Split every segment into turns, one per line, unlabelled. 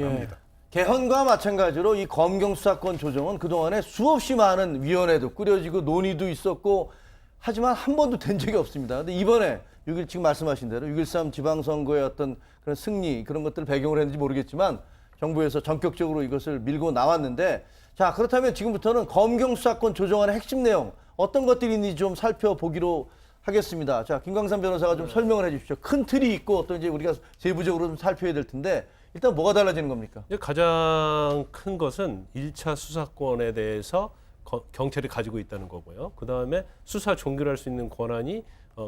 합니다.
개헌과 마찬가지로 이 검경 수사권 조정은 그동안에 수없이 많은 위원회도 꾸려지고 논의도 있었고 하지만 한 번도 된 적이 없습니다. 근데 이번에 지금 말씀하신 대로 6.13 지방선거의 어떤 그런 승리 그런 것들을 배경으로 했는지 모르겠지만 정부에서 전격적으로 이것을 밀고 나왔는데 자 그렇다면 지금부터는 검경 수사권 조정안의 핵심 내용 어떤 것들이 있는지 좀 살펴보기로 하겠습니다. 자 김광삼 변호사가 좀 설명을 해주십시오. 큰 틀이 있고 또 이제 우리가 세부적으로 좀 살펴야 될 텐데 일단 뭐가 달라지는 겁니까?
가장 큰 것은 1차 수사권에 대해서 경찰이 가지고 있다는 거고요. 그다음에 수사 종결할 수 있는 권한이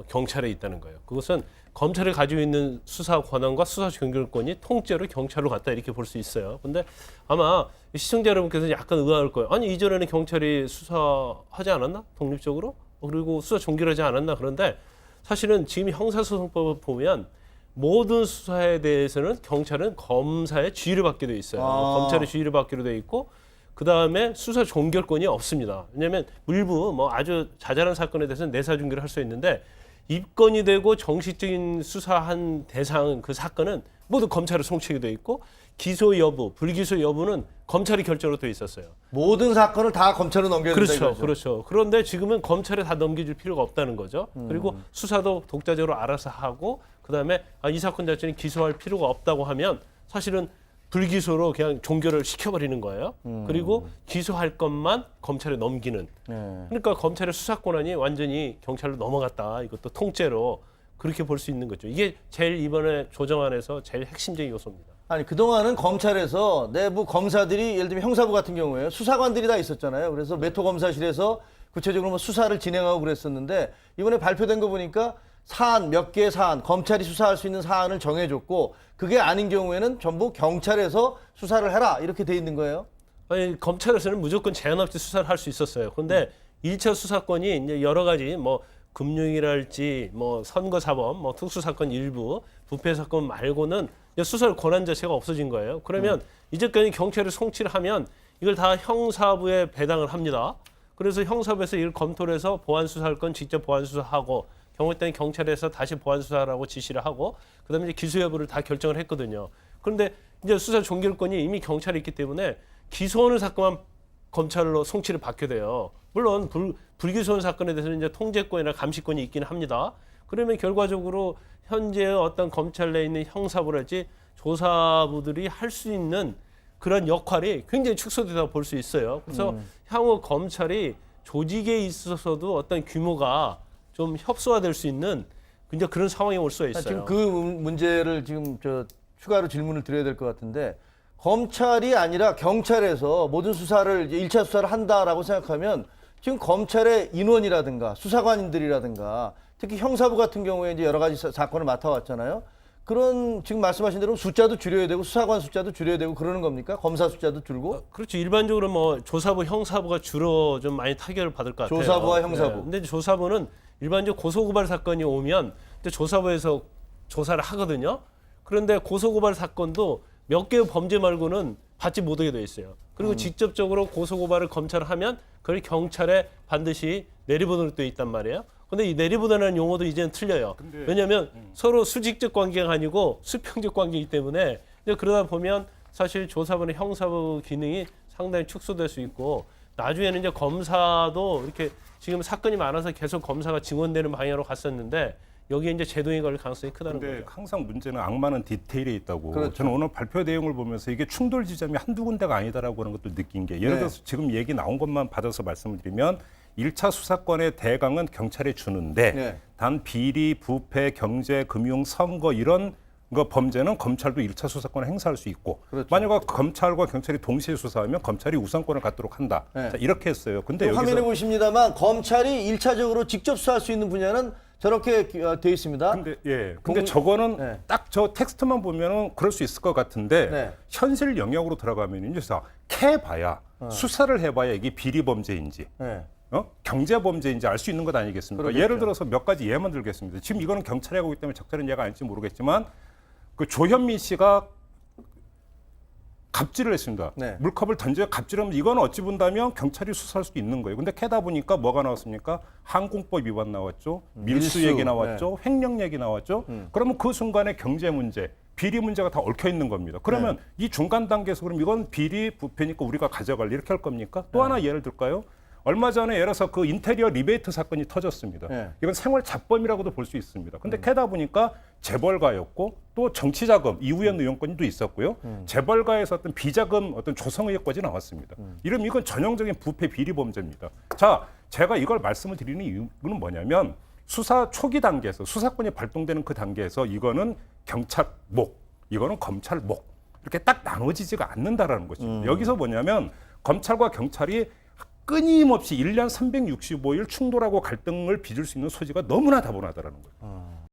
경찰에 있다는 거예요. 그것은 검찰이 가지고 있는 수사 권한과 수사 종결권이 통째로 경찰로 갔다 이렇게 볼 수 있어요. 근데 아마 시청자 여러분께서 약간 의아할 거예요. 아니 이전에는 경찰이 수사하지 않았나? 독립적으로? 그리고 수사 종결하지 않았나? 그런데 사실은 지금 형사소송법을 보면 모든 수사에 대해서는 경찰은 검사의 지휘를 받게 돼 있어요. 검찰의 지휘를 받기로 돼 있고 그 다음에 수사 종결권이 없습니다. 왜냐하면 일부 아주 자잘한 사건에 대해서는 내사 종결을 할 수 있는데 입건이 되고 정식적인 수사한 대상 그 사건은 모두 검찰에 송치게 돼 있고 기소 여부, 불기소 여부는 검찰이 결정으로 돼 있었어요.
모든 사건을 다 검찰로 넘겨야 된다
그렇죠,
이거죠.
그렇죠. 그런데 지금은 검찰에 다 넘겨줄 필요가 없다는 거죠. 그리고 수사도 독자적으로 알아서 하고 그다음에 이 사건 자체는 기소할 필요가 없다고 하면 사실은 불기소로 그냥 종결을 시켜버리는 거예요. 그리고 기소할 것만 검찰에 넘기는. 그러니까 검찰의 수사 권한이 완전히 경찰로 넘어갔다. 이것도 통째로 그렇게 볼 수 있는 거죠. 이게 제일 이번에 조정안에서 제일 핵심적인 요소입니다.
아니 그동안은 검찰에서 내부 검사들이 예를 들면 형사부 같은 경우에 수사관들이 다 있었잖아요. 그래서 메토검사실에서 구체적으로 수사를 진행하고 그랬었는데 이번에 발표된 거 보니까 사안 몇 개의 사안 검찰이 수사할 수 있는 사안을 정해줬고 그게 아닌 경우에는 전부 경찰에서 수사를 해라 이렇게 돼 있는 거예요.
아니, 검찰에서는 무조건 제한 없이 수사를 할 수 있었어요. 그런데 1차 수사권이 이제 여러 가지 금융이랄지 선거사범, 특수사건 일부, 부패사건 말고는 수사할 권한 자체가 없어진 거예요. 그러면 이제까지 경찰이 송치를 하면 이걸 다 형사부에 배당을 합니다. 그래서 형사부에서 이걸 검토를 해서 보안 수사할 건 직접 보안 수사하고 경우에 따른 경찰에서 다시 보안 수사라고 지시를 하고 그다음에 이제 기소 여부를 다 결정을 했거든요. 그런데 이제 수사 종결권이 이미 경찰에 있기 때문에 기소하는 사건만 검찰로 송치를 받게 돼요. 물론 불기소한 사건에 대해서는 이제 통제권이나 감시권이 있기는 합니다. 그러면 결과적으로 현재 어떤 검찰 내에 있는 형사부랄지 조사부들이 할 수 있는 그런 역할이 굉장히 축소되다 볼 수 있어요. 그래서 향후 검찰이 조직에 있어서도 어떤 규모가 좀 협소화될 수 있는 이제 그런 상황이 올 수가 있어요.
지금 그 문제를 지금 추가로 질문을 드려야 될 것 같은데 검찰이 아니라 경찰에서 모든 수사를 이제 1차 수사를 한다라고 생각하면 지금 검찰의 인원이라든가 수사관들이라든가 특히 형사부 같은 경우에 이제 여러 가지 사건을 맡아왔잖아요. 그런 지금 말씀하신 대로 숫자도 줄여야 되고 수사관 숫자도 줄여야 되고 그러는 겁니까? 검사 숫자도 줄고?
그렇죠. 일반적으로 조사부, 형사부가 주로 좀 많이 타격을 받을 것 같아요.
조사부와 형사부.
네. 근데 조사부는 일반적으로 고소고발 사건이 오면 조사부에서 조사를 하거든요. 그런데 고소고발 사건도 몇 개의 범죄 말고는 받지 못하게 돼 있어요. 그리고 직접적으로 고소고발을 검찰을 하면 그걸 경찰에 반드시 내리보내도록 돼 있단 말이에요. 근데 이 내리보내는 용어도 이제는 틀려요. 왜냐하면 서로 수직적 관계가 아니고 수평적 관계이기 때문에 이제 그러다 보면 사실 조사부나 형사부 기능이 상당히 축소될 수 있고 나중에는 이제 검사도 이렇게 지금 사건이 많아서 계속 검사가 증언되는 방향으로 갔었는데 여기에 이제 제동이 걸릴 가능성이 크다는
근데
거죠.
항상 문제는 악마는 디테일에 있다고.
그렇죠.
저는 오늘 발표 내용을 보면서 이게 충돌 지점이 한두 군데가 아니다라고 하는 것도 느낀 게 예를 들어서 지금 얘기 나온 것만 받아서 말씀을 드리면 1차 수사권의 대강은 경찰에 주는데 단 비리, 부패, 경제, 금융, 선거 이런 범죄는 검찰도 1차 수사권을 행사할 수 있고 만약에 검찰과 경찰이 동시에 수사하면 검찰이 우선권을 갖도록 한다. 자, 이렇게 했어요. 근데 여기서
화면에 보십니다만 검찰이 1차적으로 직접 수사할 수 있는 분야는 저렇게 돼 있습니다.
근데 저거는 딱 저 텍스트만 보면은 그럴 수 있을 것 같은데 현실 영역으로 들어가면 이제 캐봐야 수사를 해봐야 이게 비리 범죄인지 경제 범죄인지 알 수 있는 것 아니겠습니까?
그러겠죠.
예를 들어서 몇 가지 예만 들겠습니다. 지금 이거는 경찰이 하고 있기 때문에 적절한 예가 아닐지 모르겠지만 그 조현민 씨가 갑질을 했습니다. 물컵을 던져 갑질하면 이건 어찌 본다면 경찰이 수사할 수도 있는 거예요. 근데 캐다 보니까 뭐가 나왔습니까? 항공법 위반 나왔죠. 밀수 얘기 나왔죠. 횡령 얘기 나왔죠. 그러면 그 순간에 경제 문제, 비리 문제가 다 얽혀 있는 겁니다. 그러면 이 중간 단계에서 그럼 이건 비리 부패니까 우리가 가져갈래 이렇게 할 겁니까? 또 하나 예를 들까요? 얼마 전에 예를 들어서 그 인테리어 리베이트 사건이 터졌습니다. 이건 생활 잡범이라고도 볼 수 있습니다. 근데 캐다 보니까 재벌가였고 또 정치자금 이우연 의원권도 있었고요. 재벌가에서 어떤 비자금 어떤 조성의혹까지 나왔습니다. 이러면 이건 전형적인 부패 비리 범죄입니다. 자, 제가 이걸 말씀을 드리는 이유는 뭐냐면 수사 초기 단계에서 수사권이 발동되는 그 단계에서 이거는 경찰 목, 이거는 검찰 목 이렇게 딱 나눠지지가 않는다라는 것입니다. 여기서 뭐냐면 검찰과 경찰이 끊임없이 1년 365일 충돌하고 갈등을 빚을 수 있는 소지가 너무나 다분하다라는 거예요.